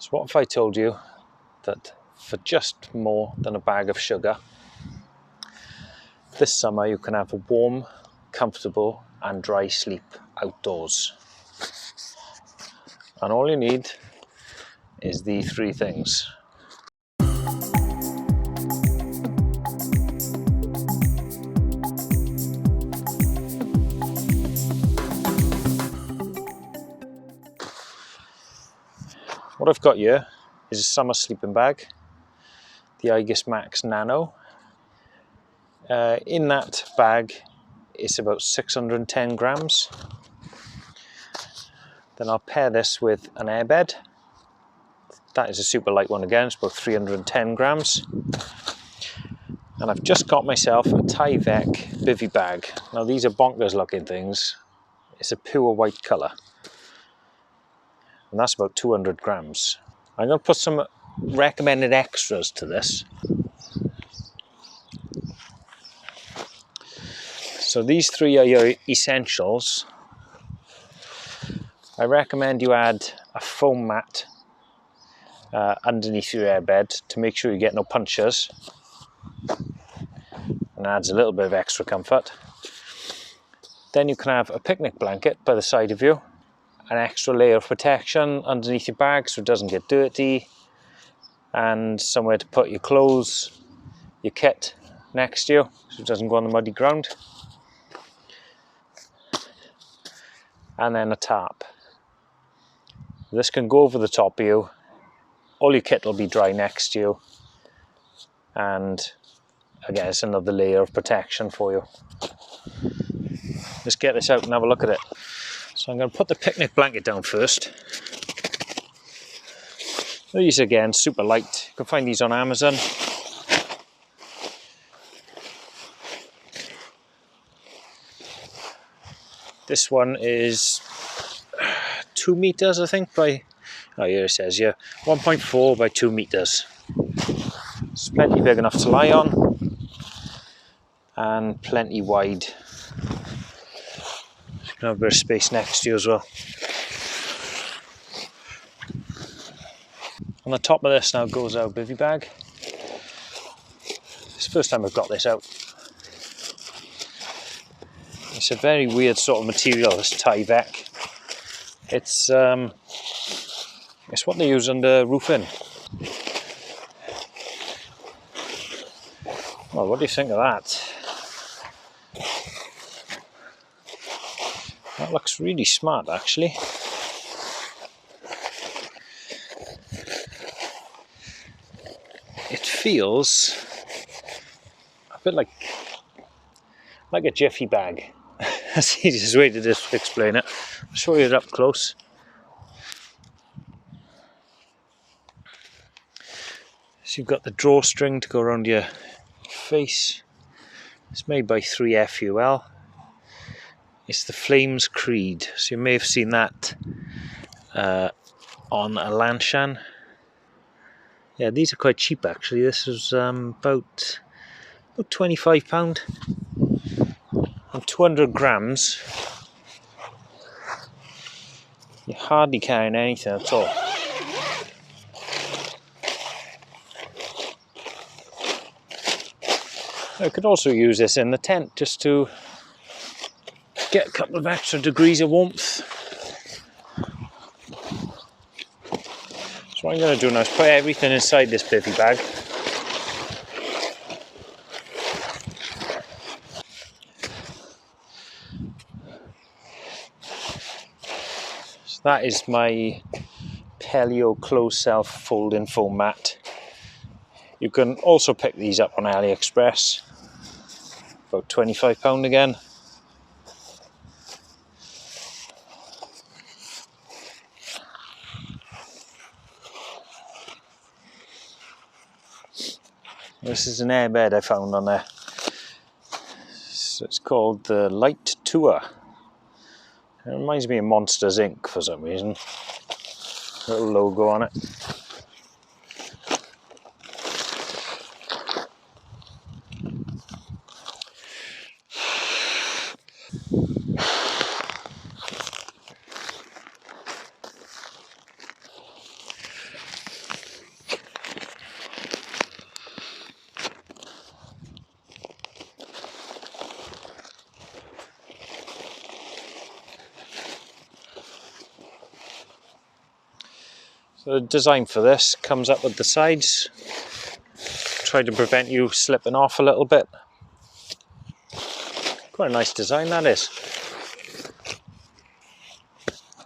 So what if I told you that for just more than a bag of sugar, this summer you can have a warm, comfortable and dry sleep outdoors. And all you need is the three things. What I've got here is a summer sleeping bag, the Aegis Max Nano. In that bag it's about 610 grams. Then I'll pair this with an airbed. That is a super light one again, it's about 310 grams. And I've just got myself a Tyvek Bivvy Bag. Now these are bonkers looking things. It's a pure white colour. And that's about 200 grams. I'm going to put some recommended extras to this. So these three are your essentials. I recommend you add a foam mat underneath your airbed to make sure you get no punctures. And adds a little bit of extra comfort. Then you can have a picnic blanket by the side of you. An extra layer of protection underneath your bag so it doesn't get dirty, and somewhere to put your clothes, your kit next to you so it doesn't go on the muddy ground, and then a tarp. This can go over the top of you, all your kit will be dry next to you, and again it's another layer of protection for you. Let's get this out and have a look at it. So I'm going to put the picnic blanket down first. These again, super light. You can find these on Amazon. This one is 2 meters, I think, by, oh here it says, yeah, 1.4 by 2 meters. It's plenty big enough to lie on and plenty wide. You can have a bit of space next to you as well. On the top of this now goes our bivvy bag. It's the first time I've got this out. It's a very weird sort of material, this Tyvek. It's what they use under roofing. Well, what do you think of that? That looks really smart, actually. It feels a bit like a jiffy bag. That's the easiest way to just explain it. I'll show you it up close. So you've got the drawstring to go around your face. It's made by 3FUL. It's the Flames Creed, so you may have seen that on a Lanshan. Yeah, these are quite cheap actually. This was about £25 and 200 grams. You're hardly carrying anything at all. I could also use this in the tent just to get a couple of extra degrees of warmth. So what I'm going to do now is put everything inside this bivvy bag. So that is my Paleo closed self folding foam mat. You can also pick these up on Aliexpress, about £25 again. This is an airbed I found on there. So it's called the Light Tour. It reminds me of Monsters Inc. for some reason. Little logo on it. So the design for this comes up with the sides, try to prevent you slipping off a little bit. Quite a nice design that is.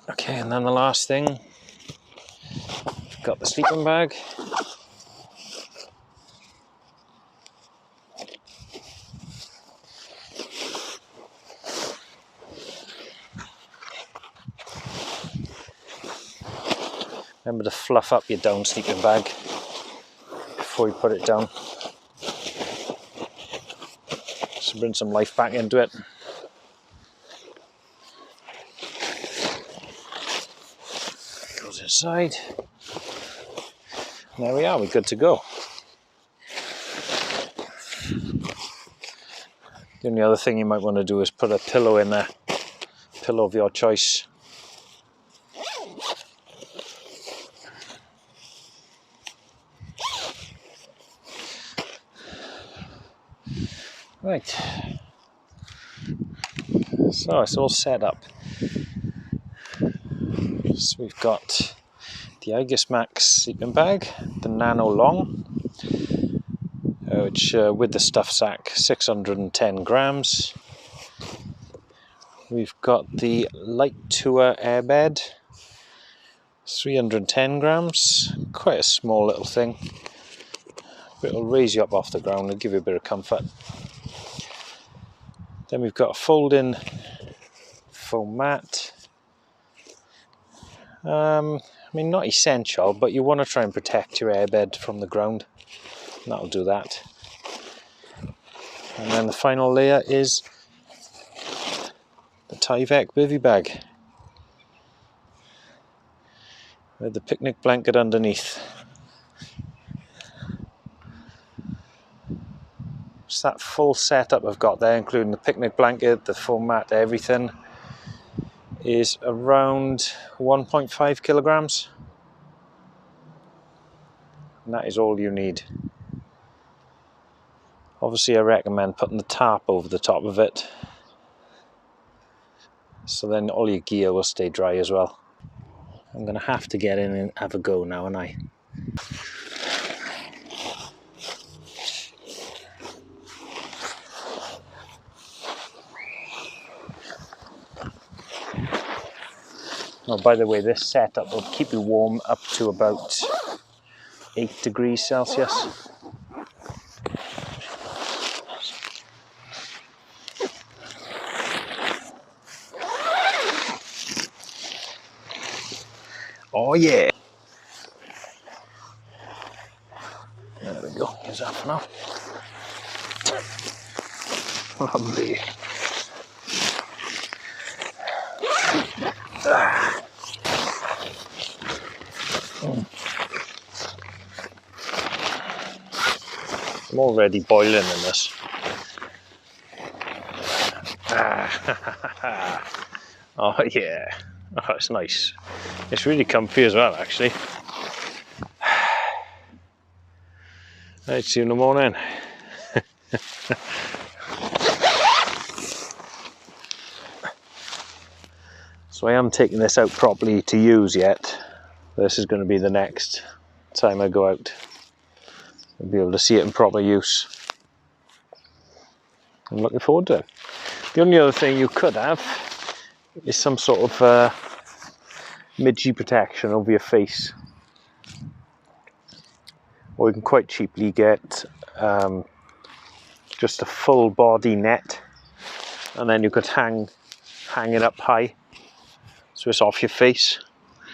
Okay, and then the last thing, got the sleeping bag. Remember to fluff up your down sleeping bag before you put it down. So bring some life back into it. Goes inside. There we are, we're good to go. The only other thing you might want to do is put a pillow in there. Pillow of your choice. Right. So it's all set up. So we've got the Aliexpress sleeping bag, the Nano Long, which with the stuff sack, 610 grams. We've got the Light Tour airbed, 310 grams, quite a small little thing, but it'll raise you up off the ground and give you a bit of comfort. Then we've got a fold-in foam mat. I mean, not essential, but you want to try and protect your airbed from the ground. And that'll do that. And then the final layer is the Tyvek Bivvy Bag with the picnic blanket underneath. So that full setup I've got there, including the picnic blanket, the foam mat, everything, is around 1.5 kilograms. And that is all you need. Obviously I recommend putting the tarp over the top of it, so then all your gear will stay dry as well. I'm going to have to get in and have a go now, aren't I? Oh, by the way, this setup will keep you warm up to about 8 degrees Celsius. Oh yeah! There we go, here's that for now. Lovely. I'm already boiling in this. Oh yeah, oh, it's nice. It's really comfy as well, actually. Right, see you in the morning. So I am taking this out properly to use yet. This is going to be the next time I go out. I'll be able to see it in proper use. I'm looking forward to it. The only other thing you could have is some sort of midgie protection over your face. Or you can quite cheaply get just a full body net, and then you could hang it up high so it's off your face.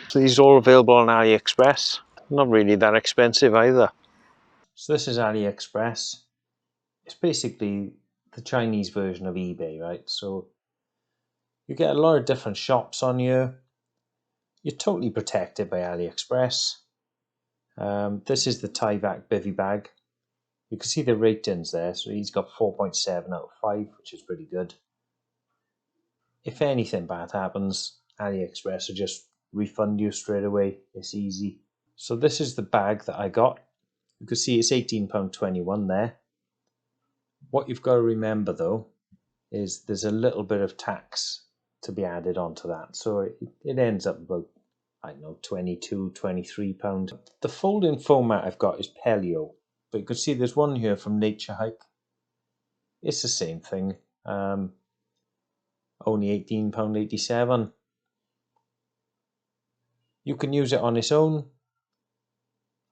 So these are all available on Aliexpress. Not really that expensive either. So this is Aliexpress. It's basically the Chinese version of eBay, right? So you get a lot of different shops on here. You're totally protected by Aliexpress. This is the Tyvek Bivvy Bag. You can see the ratings there. So he's got 4.7 out of 5, which is pretty good. If anything bad happens, Aliexpress will just refund you straight away. It's easy. So this is the bag that I got. You can see it's £18.21 there. What you've got to remember though is there's a little bit of tax to be added onto that. So it ends up about I don't know, 22, 23 pound. The folding foam mat I've got is Paleo, but you can see there's one here from Nature Hike. It's the same thing, only £18.87. You can use it on its own.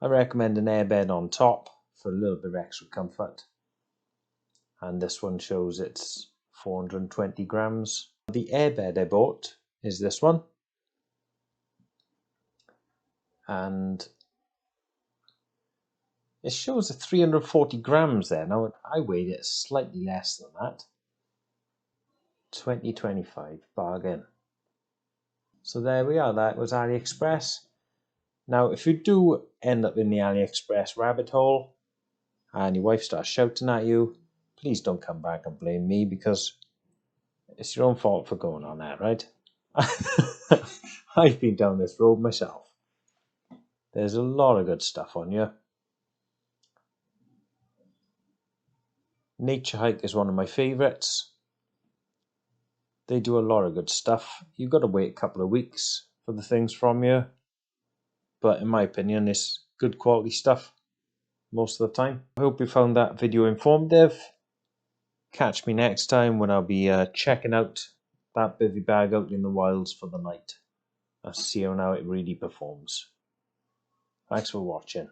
I recommend an airbed on top for a little bit of extra comfort. And this one shows it's 420 grams. The airbed I bought is this one. And it shows 340 grams there. Now I weighed it slightly less than that. 2025 bargain. So there we are, that was Aliexpress. Now if you do end up in the Aliexpress rabbit hole and your wife starts shouting at you, please don't come back and blame me, because it's your own fault for going on that, right? I've been down this road myself. There's a lot of good stuff on here. Nature Hike is one of my favourites. They do a lot of good stuff. You've got to wait a couple of weeks for the things from you. But in my opinion, it's good quality stuff most of the time. I hope you found that video informative. Catch me next time when I'll be checking out that bivvy bag out in the wilds for the night. I'll see how it really performs. Thanks for watching.